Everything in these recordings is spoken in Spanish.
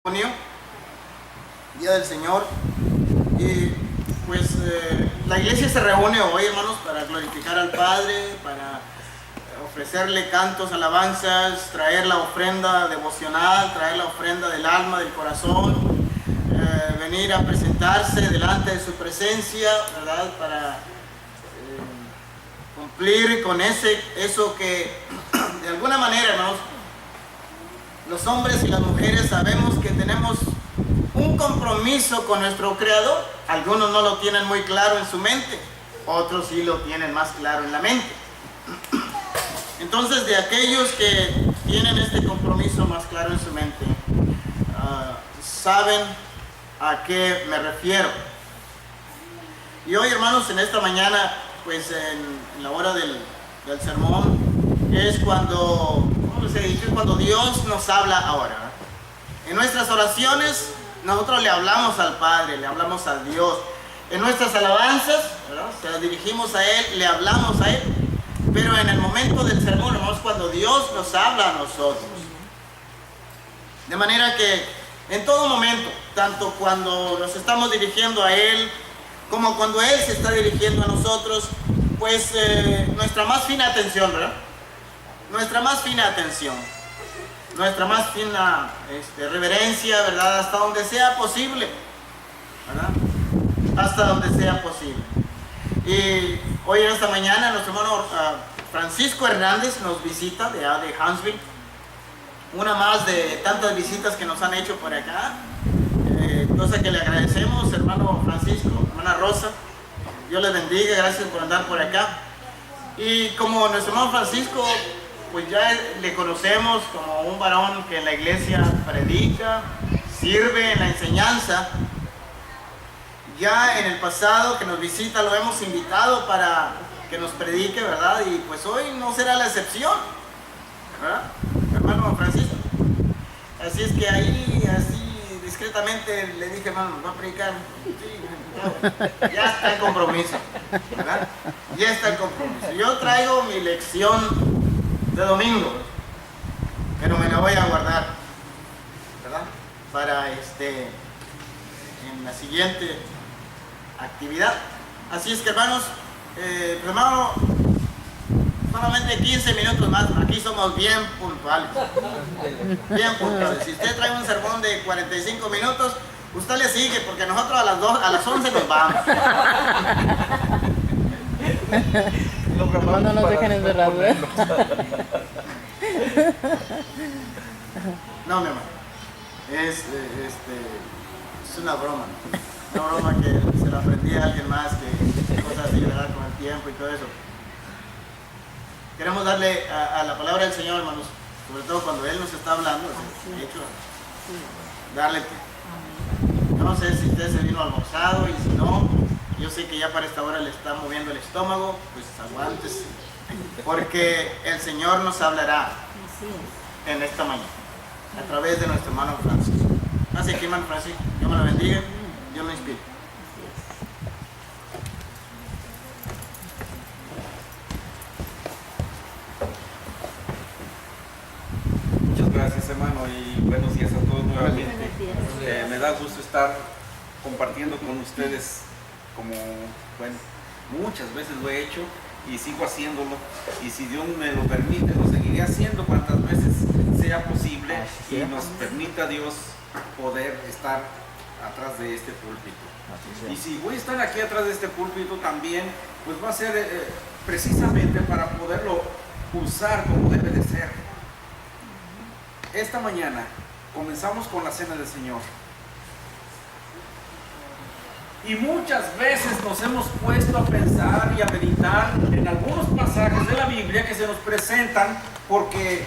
Junio, Día del Señor, y pues la iglesia se reúne hoy, hermanos, para glorificar al Padre, para ofrecerle cantos, alabanzas, traer la ofrenda devocional, traer la ofrenda del alma, del corazón, venir a presentarse delante de su presencia, ¿verdad? Para cumplir con eso que de alguna manera, hermanos, los hombres y las mujeres sabemos que tenemos un compromiso con nuestro Creador. Algunos no lo tienen muy claro en su mente, otros sí lo tienen más claro en la mente. Entonces, de aquellos que tienen este compromiso más claro en su mente, saben a qué me refiero. Y hoy, hermanos, en esta mañana, pues en la hora del sermón, es cuando Dios nos habla ahora. En nuestras oraciones, nosotros le hablamos al Padre, le hablamos a Dios. En nuestras alabanzas, ¿verdad?, se las dirigimos a Él, le hablamos a Él. Pero en el momento del sermón, hermanos, cuando Dios nos habla a nosotros. De manera que en todo momento, tanto cuando nos estamos dirigiendo a Él, como cuando Él se está dirigiendo a nosotros, pues nuestra más fina atención, ¿verdad? Nuestra más fina atención, nuestra más fina reverencia, ¿verdad? Hasta donde sea posible, ¿verdad? Hasta donde sea posible. Y hoy en esta mañana nuestro hermano Francisco Hernández nos visita de Huntsville, una más de tantas visitas que nos han hecho por acá, cosa que le agradecemos, hermano Francisco, hermana Rosa, Dios les bendiga, gracias por andar por acá. Y como nuestro hermano Francisco, pues ya le conocemos como un varón que en la iglesia predica, sirve en la enseñanza. Ya en el pasado que nos visita lo hemos invitado para que nos predique, ¿verdad? Y pues hoy no será la excepción, ¿verdad, hermano Francisco? Así es que ahí, así discretamente le dije, hermano, ¿va a predicar? Sí, ya está el compromiso, ¿verdad? Ya está el compromiso. Yo traigo mi lección de domingo, pero me la voy a guardar, ¿verdad?, para en la siguiente actividad. Así es que, hermanos, hermano, solamente 15 minutos más. Aquí somos bien puntuales, bien puntuales. Si usted trae un sermón de 45 minutos, usted le sigue, porque nosotros a las 11 nos vamos. No nos dejen encerrados, ¿eh? No, mi hermano. Es una broma. Una broma que se la aprendí a alguien más, que cosas así, ¿verdad?, con el tiempo y todo eso. Queremos darle a la palabra del Señor, hermanos, sobre todo cuando Él nos está hablando, de hecho, darle. No sé si usted se vino almorzado, y si no, yo sé que ya para esta hora le está moviendo el estómago, pues aguántese, porque el Señor nos hablará en esta mañana, a través de nuestro hermano Francisco. Así que, hermano Francisco, Dios me lo bendiga, Dios me inspire. Muchas gracias, hermano, y buenos días a todos nuevamente. Me da gusto estar compartiendo con ustedes, como, bueno, muchas veces lo he hecho y sigo haciéndolo, y si Dios me lo permite lo seguiré haciendo cuantas veces sea posible y nos permita Dios poder estar atrás de este púlpito. Y si voy a estar aquí atrás de este púlpito también, pues va a ser precisamente para poderlo usar como debe de ser. Esta mañana comenzamos con la Cena del Señor. Y muchas veces nos hemos puesto a pensar y a meditar en algunos pasajes de la Biblia que se nos presentan porque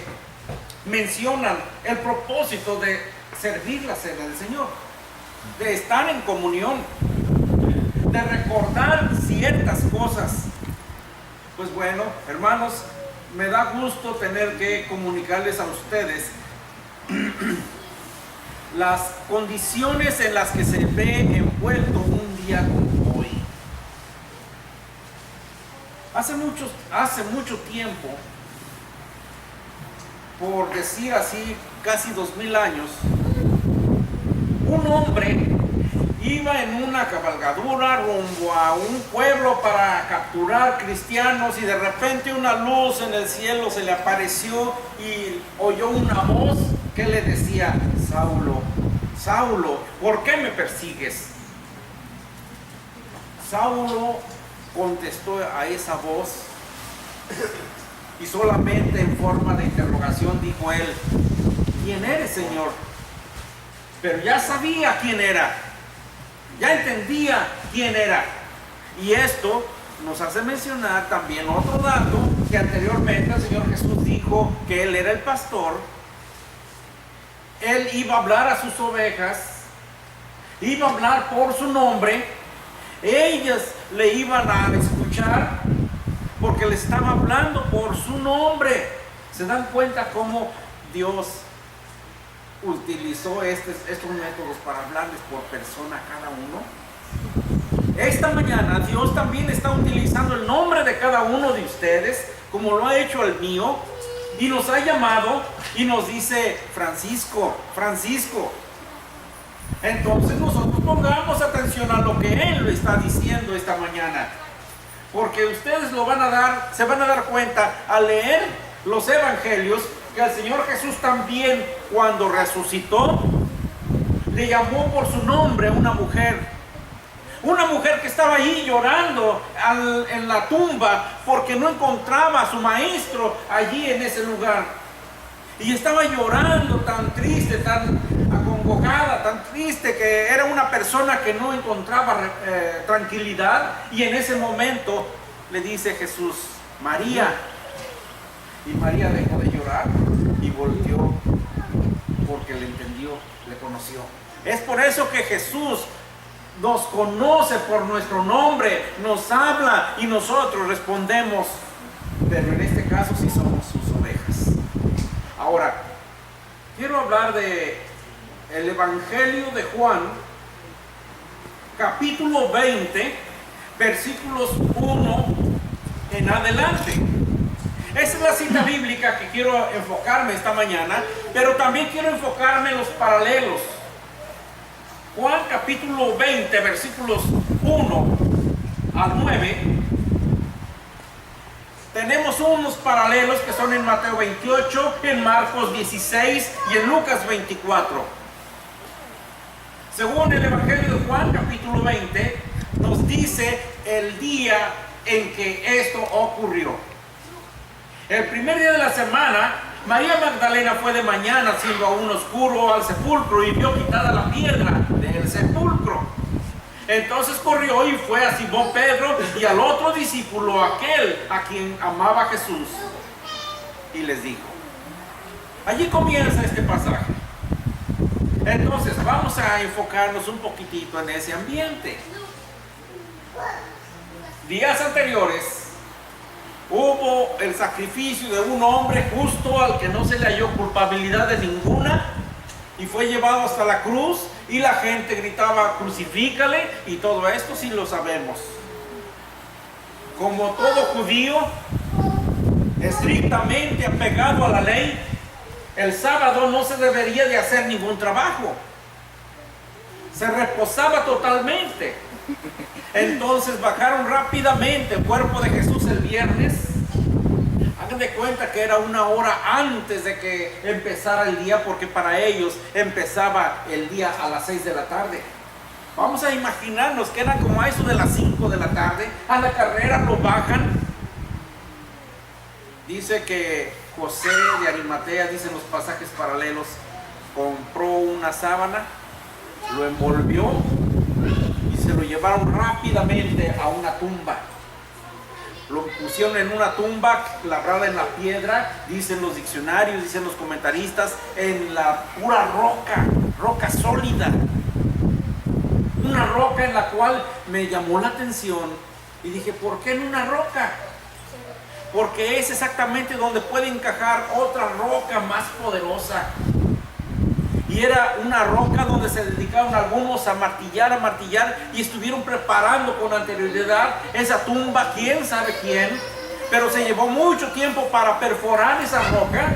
mencionan el propósito de servir la Cena del Señor, de estar en comunión, de recordar ciertas cosas. Pues bueno, hermanos, me da gusto tener que comunicarles a ustedes las condiciones en las que se ve envuelto un día como hoy. Hace mucho tiempo, por decir así, casi 2000 años, un hombre iba en una cabalgadura rumbo a un pueblo para capturar cristianos, y de repente una luz en el cielo se le apareció y oyó una voz que le decía: Saulo, Saulo, ¿por qué me persigues? Saulo contestó a esa voz y solamente en forma de interrogación dijo él: ¿quién eres, Señor? Pero ya sabía quién era, ya entendía quién era. Y esto nos hace mencionar también otro dato, que anteriormente el Señor Jesús dijo que Él era el pastor. Él iba a hablar a sus ovejas, iba a hablar por su nombre, ellas le iban a escuchar porque le estaba hablando por su nombre. ¿Se dan cuenta cómo Dios utilizó estos métodos para hablarles por persona a cada uno? Esta mañana Dios también está utilizando el nombre de cada uno de ustedes, como lo ha hecho el mío, y nos ha llamado y nos dice: Francisco, Francisco. Entonces nosotros pongamos atención a lo que Él lo está diciendo esta mañana, porque ustedes se van a dar cuenta al leer los evangelios que el Señor Jesús también, cuando resucitó, le llamó por su nombre a una mujer que estaba ahí llorando en la tumba porque no encontraba a su maestro allí en ese lugar, y estaba llorando tan triste, tan acongojada, tan triste, que era una persona que no encontraba tranquilidad. Y en ese momento le dice Jesús: María. Y María dejó de llorar y volteó, porque le entendió, le conoció. Es por eso que Jesús nos conoce por nuestro nombre, nos habla y nosotros respondemos, pero en este caso sí somos sus ovejas. Ahora, quiero hablar de el Evangelio de Juan, capítulo 20, versículos 1 en adelante. Esa es la cita bíblica que quiero enfocarme esta mañana, pero también quiero enfocarme en los paralelos. Juan capítulo 20, versículos 1 al 9. Tenemos unos paralelos que son en Mateo 28, en Marcos 16 y en Lucas 24. Según el Evangelio de Juan capítulo 20, nos dice el día en que esto ocurrió. El primer día de la semana, María Magdalena fue de mañana, siendo aún oscuro, al sepulcro, y vio quitada la piedra del sepulcro. Entonces corrió y fue a Simón Pedro y al otro discípulo, aquel a quien amaba Jesús, y les dijo. Allí comienza este pasaje. Entonces vamos a enfocarnos un poquitito en ese ambiente. Días anteriores hubo el sacrificio de un hombre justo al que no se le halló culpabilidad de ninguna, y fue llevado hasta la cruz, y la gente gritaba: crucifícale, y todo esto sí lo sabemos. Como todo judío estrictamente apegado a la ley, el sábado no se debería de hacer ningún trabajo, se reposaba totalmente. Entonces bajaron rápidamente el cuerpo de Jesús el viernes. Hagan de cuenta que era una hora antes de que empezara el día, porque para ellos empezaba el día a las 6 de la tarde. Vamos a imaginarnos que era como a eso de las 5 de la tarde. A la carrera lo bajan. Dice que José de Arimatea, dicen los pasajes paralelos, compró una sábana, lo envolvió y se lo llevaron rápidamente a una tumba. Lo pusieron en una tumba labrada en la piedra, dicen los diccionarios, dicen los comentaristas, en la pura roca sólida. Una roca en la cual me llamó la atención y dije: ¿por qué en una roca? Porque es exactamente donde puede encajar otra roca más poderosa. Y era una roca donde se dedicaron algunos a martillar, y estuvieron preparando con anterioridad esa tumba, quién sabe quién, pero se llevó mucho tiempo para perforar esa roca,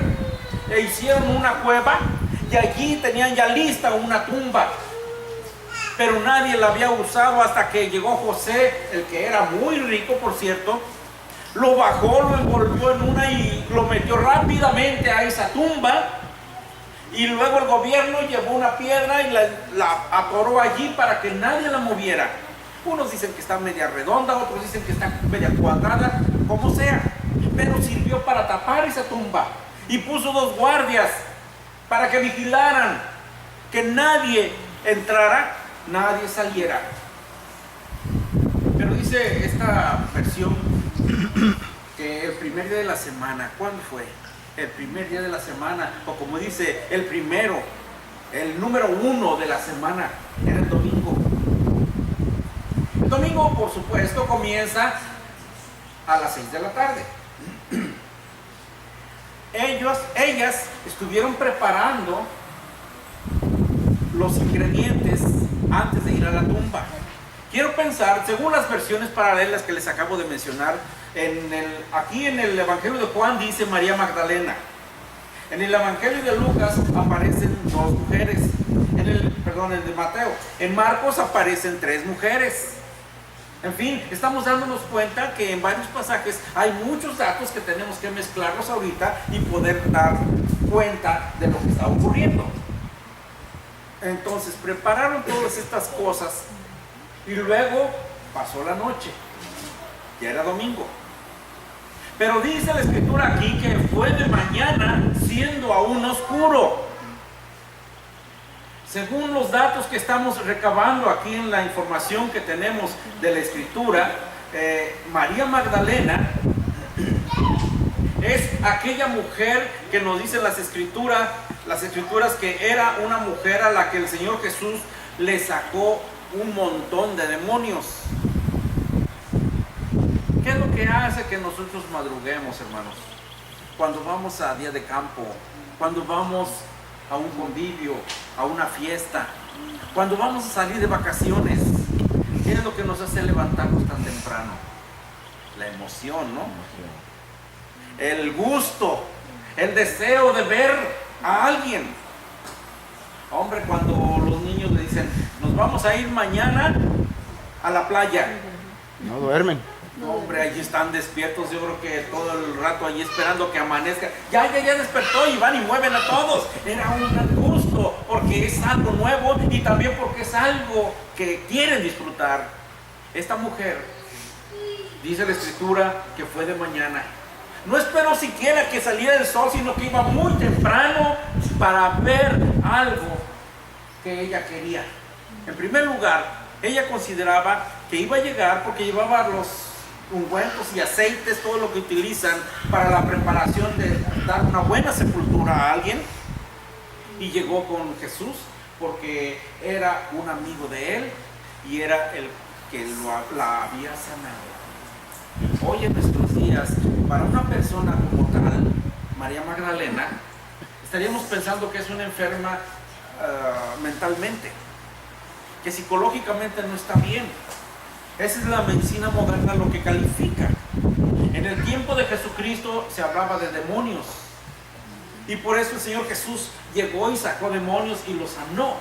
e hicieron una cueva, y allí tenían ya lista una tumba. pero nadie la había usado hasta que llegó José, el que era muy rico, por cierto. Lo bajó, lo envolvió en una y lo metió rápidamente a esa tumba. Y luego el gobierno llevó una piedra y la atoró allí para que nadie la moviera. Unos dicen que está media redonda, otros dicen que está media cuadrada, como sea. Pero sirvió para tapar esa tumba. Y puso 2 guardias para que vigilaran que nadie entrara, nadie saliera. Pero dice esta versión que el primer día de la semana, ¿cuándo fue? El primer día de la semana, o como dice, el primero, el número 1 de la semana, era el domingo. El domingo, por supuesto, comienza a las 6 de la tarde. Ellas estuvieron preparando los ingredientes antes de ir a la tumba. Quiero pensar, según las versiones paralelas que les acabo de mencionar, aquí en el Evangelio de Juan dice María Magdalena. En el Evangelio de Lucas aparecen 2 mujeres. En el de Mateo. En Marcos aparecen 3 mujeres. En fin, estamos dándonos cuenta que en varios pasajes hay muchos datos que tenemos que mezclarlos ahorita y poder dar cuenta de lo que está ocurriendo. Entonces, prepararon todas estas cosas y luego pasó la noche. Ya era domingo. Pero dice la escritura aquí que fue de mañana siendo aún oscuro. Según los datos que estamos recabando aquí en la información que tenemos de la escritura, María Magdalena es aquella mujer que nos dicen las escrituras que era una mujer a la que el Señor Jesús le sacó un montón de demonios. ¿Qué es lo que hace que nosotros madruguemos, hermanos? Cuando vamos a día de campo, cuando vamos a un convivio, a una fiesta, cuando vamos a salir de vacaciones, ¿qué es lo que nos hace levantarnos tan temprano? La emoción, ¿no? El gusto, el deseo de ver a alguien. Hombre, cuando los niños le dicen, nos vamos a ir mañana a la playa. No duermen. No, hombre, allí están despiertos, yo creo que todo el rato allí esperando que amanezca. Ya despertó y van y mueven a todos. Era un gran gusto, porque es algo nuevo y también porque es algo que quieren disfrutar. Esta mujer, dice la escritura, que fue de mañana. No esperó siquiera que saliera el sol, sino que iba muy temprano para ver algo que ella quería. En primer lugar, ella consideraba que iba a llegar porque llevaba los ungüentos y aceites, todo lo que utilizan para la preparación de dar una buena sepultura a alguien, y llegó con Jesús porque era un amigo de él y era el que la había sanado. Hoy en nuestros días, para una persona como tal, María Magdalena, estaríamos pensando que es una enferma mentalmente, que psicológicamente no está bien. Esa es la medicina moderna lo que califica. En el tiempo de Jesucristo se hablaba de demonios. Y por eso el Señor Jesús llegó y sacó demonios y los sanó.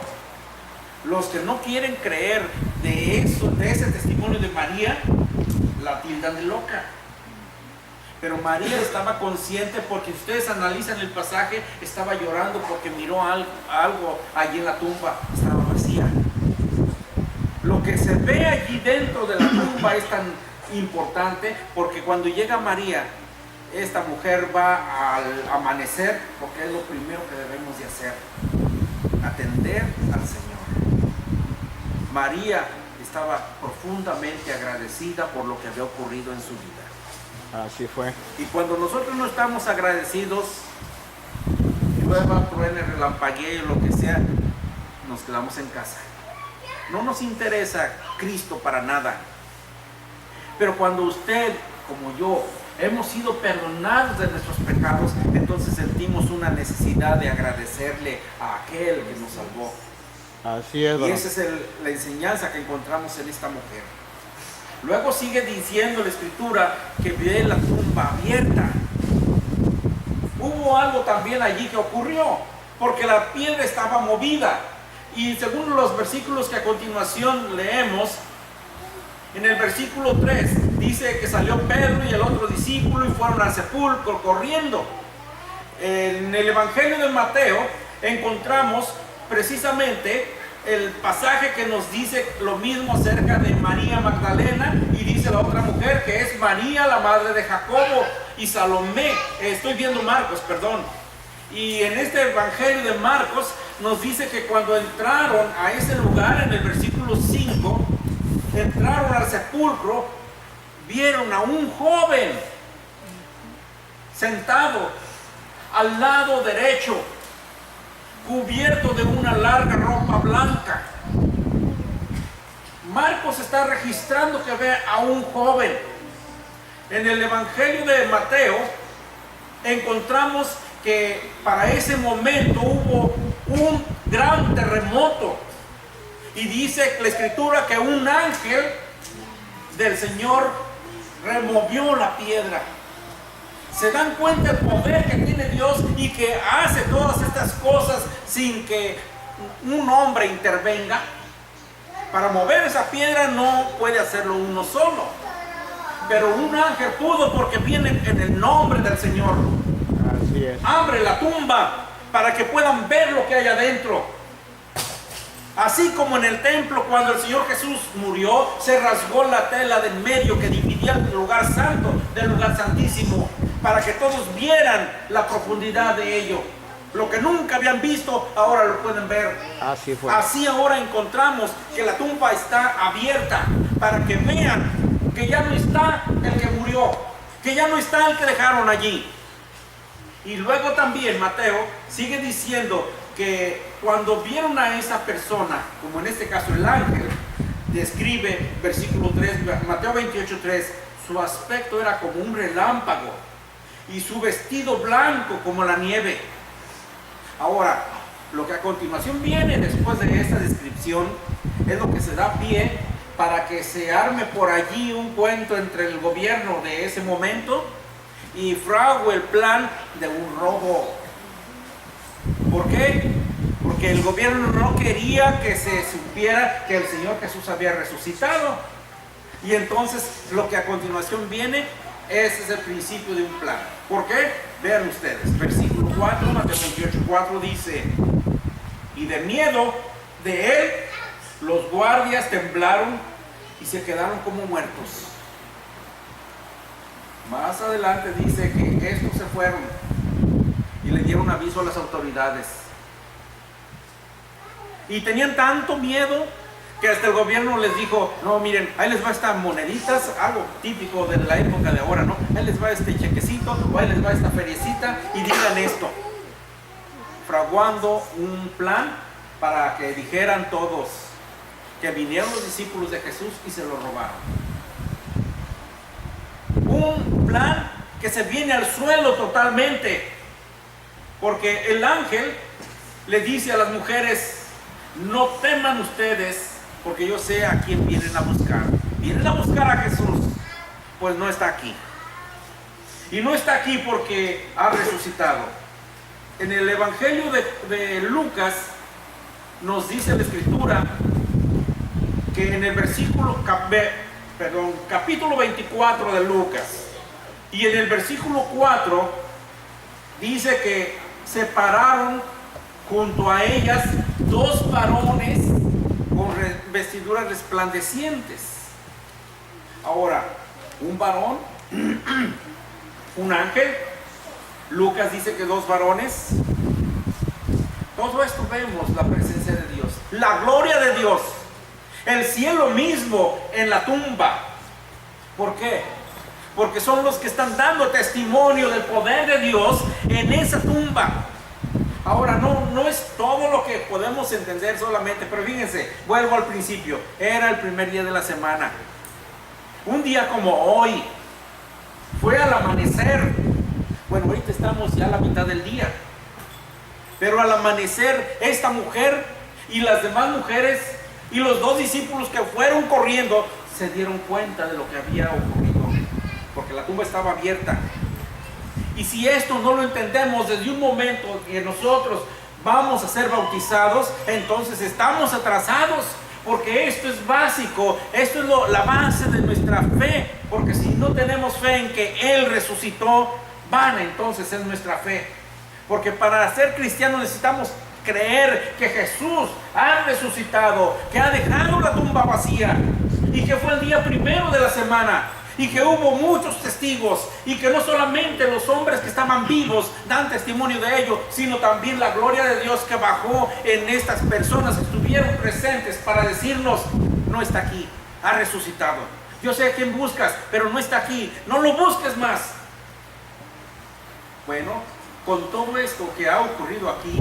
Los que no quieren creer de ese testimonio de María, la tildan de loca. Pero María estaba consciente, porque si ustedes analizan el pasaje, estaba llorando porque miró algo allí en la tumba, estaba vacía. Lo que se ve allí dentro de la tumba es tan importante, porque cuando llega María, esta mujer va al amanecer, porque es lo primero que debemos de hacer, atender al Señor. María estaba profundamente agradecida por lo que había ocurrido en su vida. Así fue. Y cuando nosotros no estamos agradecidos, llueva, truene, relampaguee, lo que sea, nos quedamos en casa. No nos interesa Cristo para nada. Pero cuando usted, como yo, hemos sido perdonados de nuestros pecados, entonces sentimos una necesidad de agradecerle a aquel que nos salvó. Así es, y esa es la enseñanza que encontramos en esta mujer. Luego sigue diciendo la escritura que ve la tumba abierta. Hubo algo también allí que ocurrió, porque la piedra estaba movida. Y según los versículos que a continuación leemos, en el versículo 3 dice que salió Pedro y el otro discípulo y fueron al sepulcro corriendo. En el Evangelio de Mateo encontramos precisamente el pasaje que nos dice lo mismo acerca de María Magdalena, y dice la otra mujer que es María, la madre de Jacobo, y Salomé. Estoy viendo Marcos, perdón. Y en este Evangelio de Marcos nos dice que cuando entraron a ese lugar, en el versículo 5, entraron al sepulcro, vieron a un joven sentado al lado derecho, cubierto de una larga ropa blanca. Marcos está registrando que ve a un joven. En el Evangelio de Mateo encontramos que para ese momento hubo un gran terremoto, y dice la Escritura que un ángel del Señor removió la piedra. ¿Se dan cuenta el poder que tiene Dios y que hace todas estas cosas sin que un hombre intervenga? Para mover esa piedra no puede hacerlo uno solo, pero un ángel pudo, porque viene en el nombre del Señor. Así es. Abre la tumba para que puedan ver lo que hay adentro. Así como en el templo, cuando el Señor Jesús murió, se rasgó la tela de en medio que dividía el lugar santo del lugar santísimo, para que todos vieran la profundidad de ello. Lo que nunca habían visto, ahora lo pueden ver. Así fue. Así ahora encontramos que la tumba está abierta, para que vean que ya no está el que murió, que ya no está el que dejaron allí. Y luego también Mateo sigue diciendo que cuando vieron a esa persona, como en este caso el ángel, describe versículo 3, Mateo 28:3, su aspecto era como un relámpago y su vestido blanco como la nieve. Ahora, lo que a continuación viene después de esta descripción es lo que se da pie para que se arme por allí un cuento entre el gobierno de ese momento y frague el plan de un robo. ¿Por qué? Porque el gobierno no quería que se supiera que el Señor Jesús había resucitado. Y entonces lo que a continuación viene es el principio de un plan. ¿Por qué? Vean ustedes, versículo 4, Mateo 28:4 dice: y de miedo de él, los guardias temblaron y se quedaron como muertos. Más adelante dice que estos se fueron y le dieron aviso a las autoridades. Y tenían tanto miedo que hasta el gobierno les dijo: no, miren, ahí les va estas moneditas, algo típico de la época de ahora, ¿no? Ahí les va este chequecito, o ahí les va esta feriecita, y digan esto, fraguando un plan para que dijeran todos que vinieron los discípulos de Jesús y se lo robaron. Un plan que se viene al suelo totalmente, porque el ángel le dice a las mujeres: no teman ustedes, porque yo sé a quién vienen a buscar. Vienen a buscar a Jesús, pues no está aquí. Y no está aquí porque ha resucitado. En el Evangelio de Lucas nos dice la Escritura que en el capítulo 24 de Lucas y en el versículo 4 dice que se pararon junto a ellas dos varones con vestiduras resplandecientes. Ahora, un varón, un ángel. Lucas dice que dos varones. Todo esto vemos la presencia de Dios, la gloria de Dios, el cielo mismo en la tumba. ¿Por qué? Porque son los que están dando testimonio del poder de Dios en esa tumba. Ahora, no es todo lo que podemos entender solamente, pero fíjense, vuelvo al principio. Era el primer día de la semana. Un día como hoy, fue al amanecer. Bueno, ahorita estamos ya a la mitad del día. Pero al amanecer, esta mujer y las demás mujeres y los dos discípulos que fueron corriendo se dieron cuenta de lo que había ocurrido, porque la tumba estaba abierta. Y si esto no lo entendemos desde un momento que nosotros vamos a ser bautizados, entonces estamos atrasados. Porque esto es básico, esto es la base de nuestra fe. Porque si no tenemos fe en que Él resucitó, vana entonces es nuestra fe. Porque para ser cristianos necesitamos creer que Jesús ha resucitado, que ha dejado la tumba vacía y que fue el día primero de la semana y que hubo muchos testigos y que no solamente los hombres que estaban vivos dan testimonio de ello, sino también la gloria de Dios que bajó en estas personas que estuvieron presentes para decirnos: no está aquí, ha resucitado. Yo sé a quién buscas, pero no está aquí, no lo busques más. Bueno, con todo esto que ha ocurrido aquí,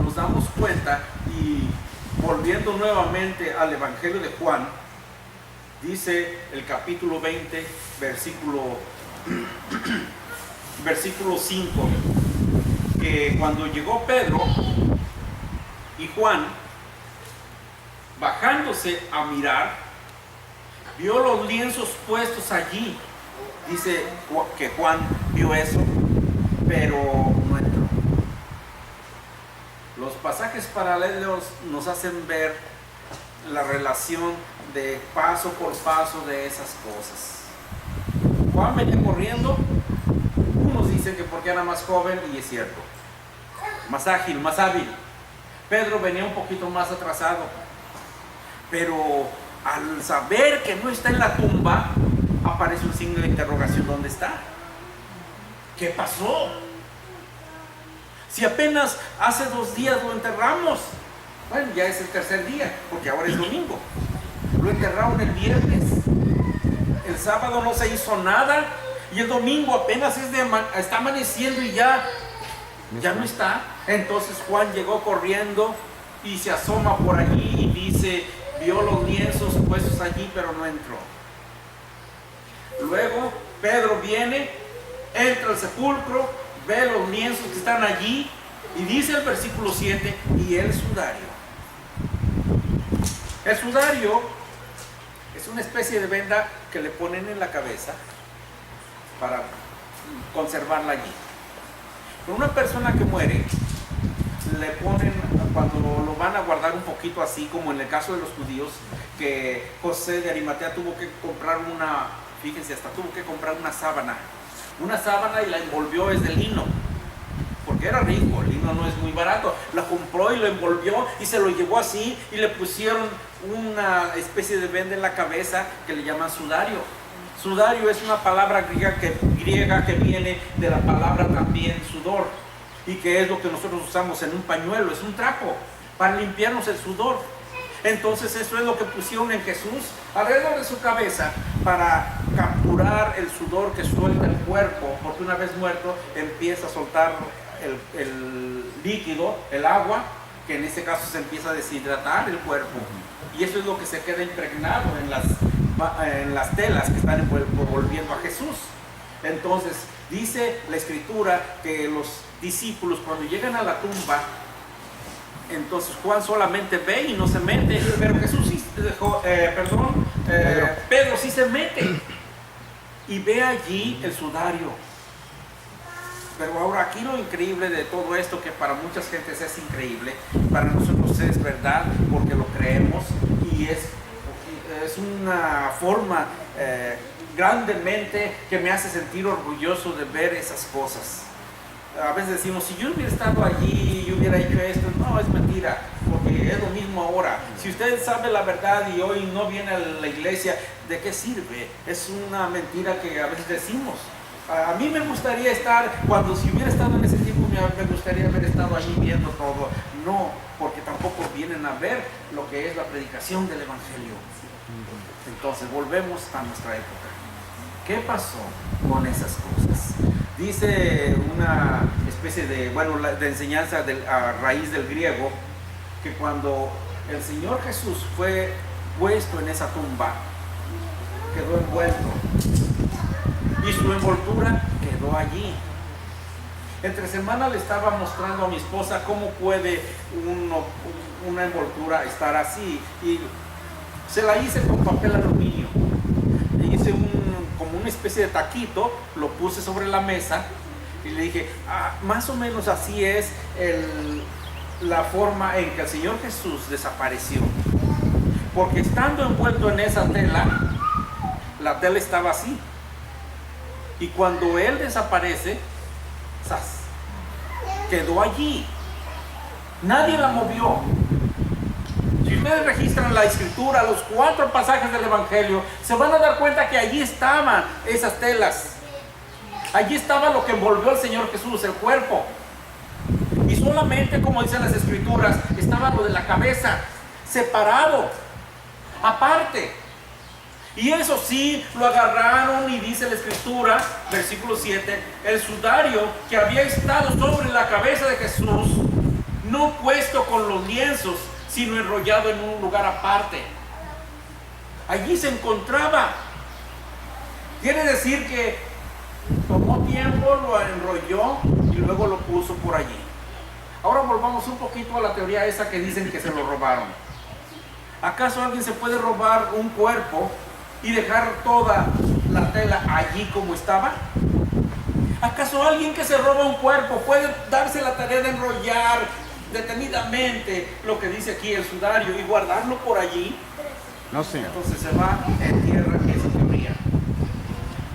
nos damos cuenta, y volviendo nuevamente al Evangelio de Juan, dice el capítulo 20, versículo 5, que cuando llegó Pedro y Juan, bajándose a mirar, vio los lienzos puestos allí. Dice que Juan vio eso, pero no entró. Los pasajes paralelos nos hacen ver la relación de paso por paso de esas cosas. Juan venía corriendo, unos dicen que porque era más joven, y es cierto, más ágil, más hábil. Pedro venía un poquito más atrasado, pero al saber que no está en la tumba, aparece un signo de interrogación: ¿dónde está? ¿Qué pasó? Si apenas hace 2 días lo enterramos. Bueno, ya es el tercer día, porque ahora es domingo. Lo enterraron el viernes, el sábado no se hizo nada, y el domingo apenas está amaneciendo y ya no está. Entonces Juan llegó corriendo y se asoma por allí y dice: vio los lienzos puestos allí, pero no entró. Luego Pedro viene, entra al sepulcro, ve los lienzos que están allí, y dice el versículo 7: y el sudario. El sudario es una especie de venda que le ponen en la cabeza para conservarla allí. Pero una persona que muere, le ponen, cuando lo van a guardar un poquito así, como en el caso de los judíos, que José de Arimatea tuvo que comprar tuvo que comprar una sábana y la envolvió, es de lino, porque era rico, el lino no es muy barato. La compró y lo envolvió y se lo llevó así, y le pusieron una especie de venda en la cabeza que le llaman sudario. Sudario es una palabra griega que viene de la palabra también sudor, y que es lo que nosotros usamos en un pañuelo, es un trapo para limpiarnos el sudor. Entonces eso es lo que pusieron en Jesús alrededor de su cabeza, para capturar el sudor que suelta el cuerpo, porque una vez muerto empieza a soltar el líquido, el agua, que en este caso se empieza a deshidratar el cuerpo, y eso es lo que se queda impregnado en las telas que están envolviendo a Jesús. Entonces dice la escritura que los discípulos, cuando llegan a la tumba, entonces Juan solamente ve y no se mete, pero Jesús sí, Pedro sí se mete y ve allí el sudario. Pero ahora aquí lo increíble de todo esto, que para muchas gentes es increíble, para nosotros es verdad porque lo creemos, y es una forma grandemente que me hace sentir orgulloso de ver esas cosas. A veces decimos: si yo hubiera estado allí, yo hubiera hecho esto. No, es mentira, porque es lo mismo ahora. Si usted sabe la verdad y hoy no viene a la iglesia, ¿de qué sirve? Es una mentira que a veces decimos. A mí me gustaría estar, si hubiera estado en ese tiempo, me gustaría haber estado allí viendo todo. No, porque tampoco vienen a ver lo que es la predicación del Evangelio. Entonces volvemos a nuestra época. ¿Qué pasó con esas cosas? Dice una especie de enseñanza a raíz del griego, que cuando el Señor Jesús fue puesto en esa tumba, quedó envuelto, y su envoltura quedó allí. Entre semana le estaba mostrando a mi esposa cómo puede una envoltura estar así, y se la hice con papel aluminio. Le hice como una especie de taquito, lo puse sobre la mesa y le dije: más o menos así es la forma en que el Señor Jesús desapareció. Porque estando envuelto en esa tela, la tela estaba así. Y cuando Él desaparece, ¡zas!, quedó allí. Nadie la movió. Si ustedes registran la escritura, los 4 pasajes del Evangelio, se van a dar cuenta que allí estaban esas telas. Allí estaba lo que envolvió al Señor Jesús, el cuerpo. Y solamente, como dicen las escrituras, estaba lo de la cabeza, separado, aparte. Y eso sí, lo agarraron, y dice la escritura, versículo 7, el sudario que había estado sobre la cabeza de Jesús, no puesto con los lienzos, sino enrollado en un lugar aparte. Allí se encontraba. Quiere decir que tomó tiempo, lo enrolló y luego lo puso por allí. Ahora volvamos un poquito a la teoría esa que dicen que se lo robaron. ¿Acaso alguien se puede robar un cuerpo y dejar toda la tela allí como estaba? ¿Acaso alguien que se roba un cuerpo puede darse la tarea de enrollar detenidamente lo que dice aquí el sudario y guardarlo por allí? No, señor. Entonces se va en tierra esa teoría.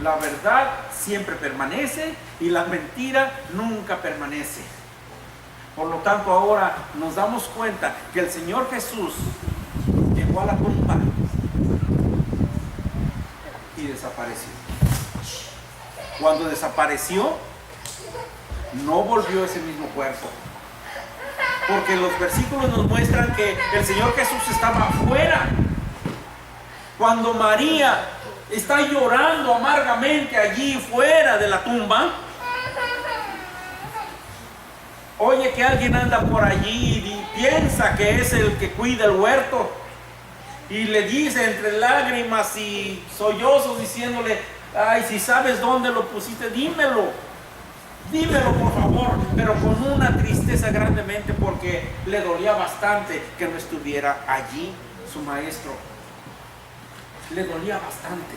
La verdad siempre permanece y la mentira nunca permanece. Por lo tanto, ahora nos damos cuenta que el Señor Jesús llegó a la tumba y desapareció. Cuando desapareció, no volvió ese mismo cuerpo. Porque los versículos nos muestran que el Señor Jesús estaba afuera. Cuando María está llorando amargamente allí fuera de la tumba, oye que alguien anda por allí y piensa que es el que cuida el huerto, y le dice entre lágrimas y sollozos diciéndole: ay, si sabes dónde lo pusiste, dímelo por favor, pero con una tristeza grandemente, porque le dolía bastante que no estuviera allí su maestro. Le dolía bastante,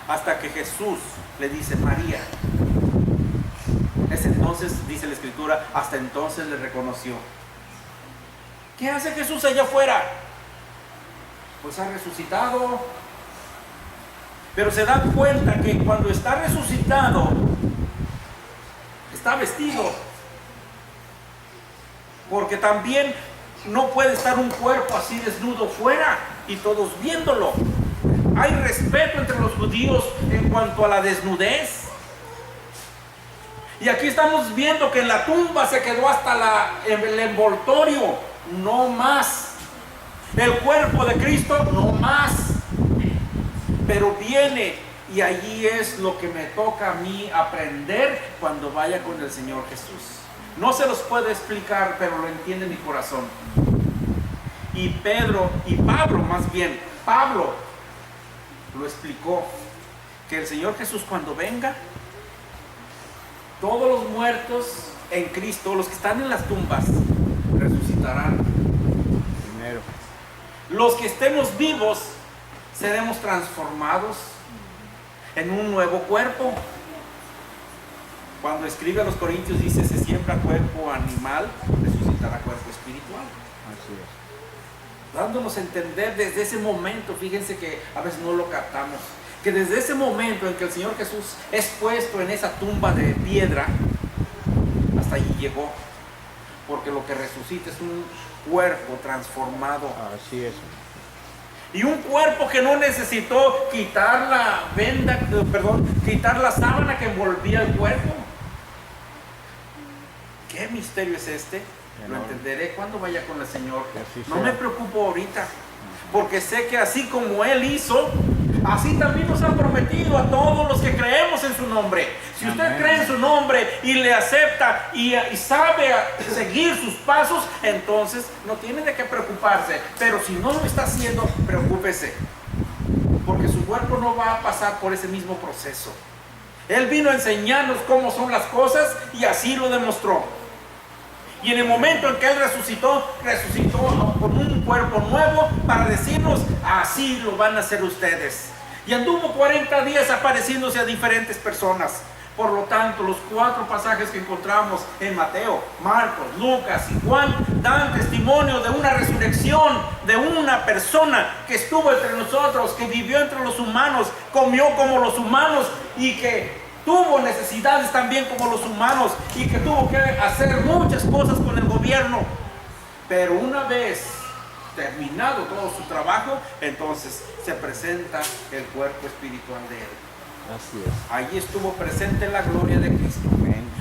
hasta que Jesús le dice: María. Es entonces, dice la escritura, hasta entonces le reconoció. ¿Qué hace Jesús allá afuera? Pues ha resucitado. Pero se da cuenta que cuando está resucitado, está vestido. Porque también no puede estar un cuerpo así desnudo fuera y todos viéndolo. Hay respeto entre los judíos en cuanto a la desnudez. Y aquí estamos viendo que en la tumba se quedó hasta el envoltorio, no más. El cuerpo de Cristo, no más. Pero viene, y allí es lo que me toca a mí aprender cuando vaya con el Señor Jesús. No se los puedo explicar, pero lo entiende mi corazón. Y Pablo lo explicó, que el Señor Jesús cuando venga, todos los muertos en Cristo, los que están en las tumbas, resucitarán. Primero. Los que estemos vivos, seremos transformados en un nuevo cuerpo. Cuando escribe a los Corintios dice: se siembra cuerpo animal, resucitará cuerpo espiritual. Así es. Dándonos a entender desde ese momento, fíjense que a veces no lo captamos, que desde ese momento en que el Señor Jesús es puesto en esa tumba de piedra, hasta allí llegó. Porque lo que resucita es un cuerpo transformado. Así es. Y un cuerpo que no necesitó quitar quitar la sábana que envolvía el cuerpo. ¿Qué misterio es este? Lo entenderé cuando vaya con el Señor. No me preocupo ahorita, porque sé que así como Él hizo, así también nos ha prometido a todos los que creemos en su nombre. Si usted cree en su nombre y le acepta y sabe seguir sus pasos, entonces no tiene de qué preocuparse. Pero si no lo está haciendo, preocúpese, porque su cuerpo no va a pasar por ese mismo proceso. Él vino a enseñarnos cómo son las cosas y así lo demostró. Y en el momento en que Él resucitó con un cuerpo nuevo para decirnos: así lo van a hacer ustedes. Y anduvo 40 días apareciéndose a diferentes personas. Por lo tanto, los 4 pasajes que encontramos en Mateo, Marcos, Lucas y Juan dan testimonio de una resurrección, de una persona que estuvo entre nosotros, que vivió entre los humanos, comió como los humanos y que tuvo necesidades también como los humanos y que tuvo que hacer muchas cosas con el gobierno. Pero una vez terminado todo su trabajo, entonces se presenta el cuerpo espiritual de él. Así es. Allí estuvo presente la gloria de Cristo.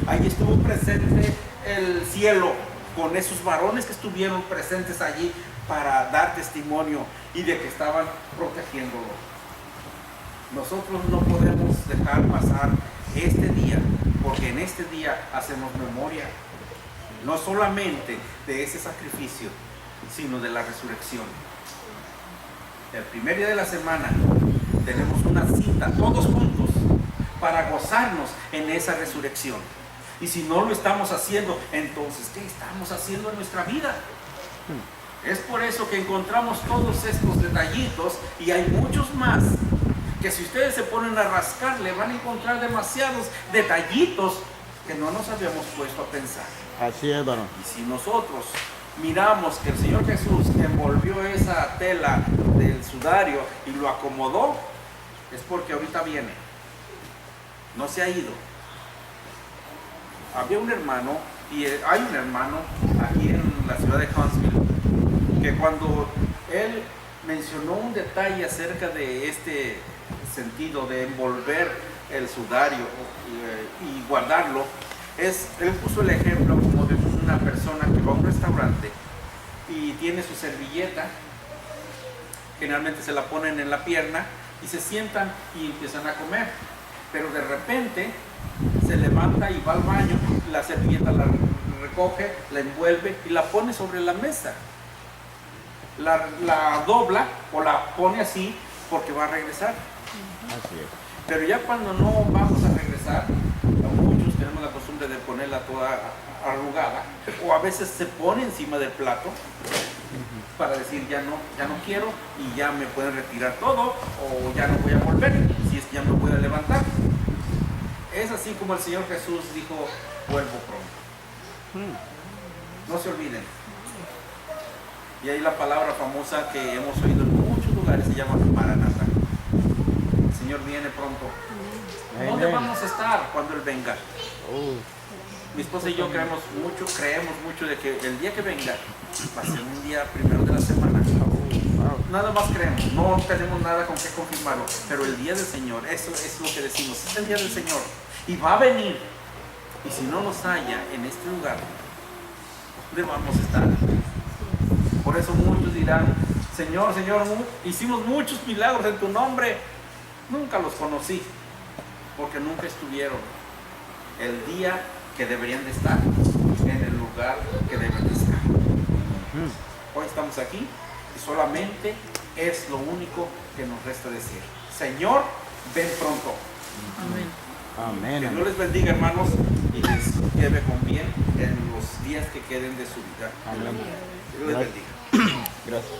Allí estuvo presente el cielo con esos varones que estuvieron presentes allí para dar testimonio y de que estaban protegiéndolo. Nosotros no podemos dejar pasar este día, porque en este día hacemos memoria no solamente de ese sacrificio, sino de la resurrección. El primer día de la semana tenemos una cita todos juntos para gozarnos en esa resurrección. Y si no lo estamos haciendo, entonces ¿qué estamos haciendo en nuestra vida? Es por eso que encontramos todos estos detallitos, y hay muchos más que si ustedes se ponen a rascar le van a encontrar demasiados detallitos que no nos habíamos puesto a pensar. Así es, varón. Y si nosotros miramos que el Señor Jesús envolvió esa tela del sudario y lo acomodó, es porque ahorita viene, no se ha ido. Había un hermano, y hay un hermano aquí en la ciudad de Huntsville, que cuando él mencionó un detalle acerca de este sentido de envolver el sudario y guardarlo, él puso el ejemplo como de una persona que va a un restaurante y tiene su servilleta, generalmente se la ponen en la pierna y se sientan y empiezan a comer, pero de repente se levanta y va al baño, la servilleta la recoge, la envuelve y la pone sobre la mesa, la dobla o la pone así porque va a regresar. Así es. Pero ya cuando no vamos a regresar, muchos tenemos la costumbre de ponerla toda arrugada, o a veces se pone encima del plato para decir ya no quiero y ya me pueden retirar todo, o ya no voy a volver si es que ya me voy a levantar. Es así como el Señor Jesús dijo: vuelvo pronto. No se olviden. Y ahí la palabra famosa que hemos oído en muchos lugares se llama Maranatha. El Señor viene pronto. ¿Dónde vamos a estar cuando Él venga? Mi esposa y yo creemos mucho de que el día que venga va a ser un día primero de la semana. Nada más creemos, no tenemos nada con qué confirmarlo, pero el día del Señor, eso es lo que decimos, es el día del Señor y va a venir. Y si no nos halla en este lugar, ¿dónde vamos a estar? Por eso muchos dirán: Señor, Señor, hicimos muchos milagros en tu nombre. Nunca los conocí, porque nunca estuvieron el día que deberían de estar, en el lugar que deben de estar. Hoy estamos aquí y solamente es lo único que nos resta decir: Señor, ven pronto. Amén. Que Dios les bendiga, hermanos, y les lleve con bien en los días que queden de su vida. Amén. Dios les bendiga. Gracias.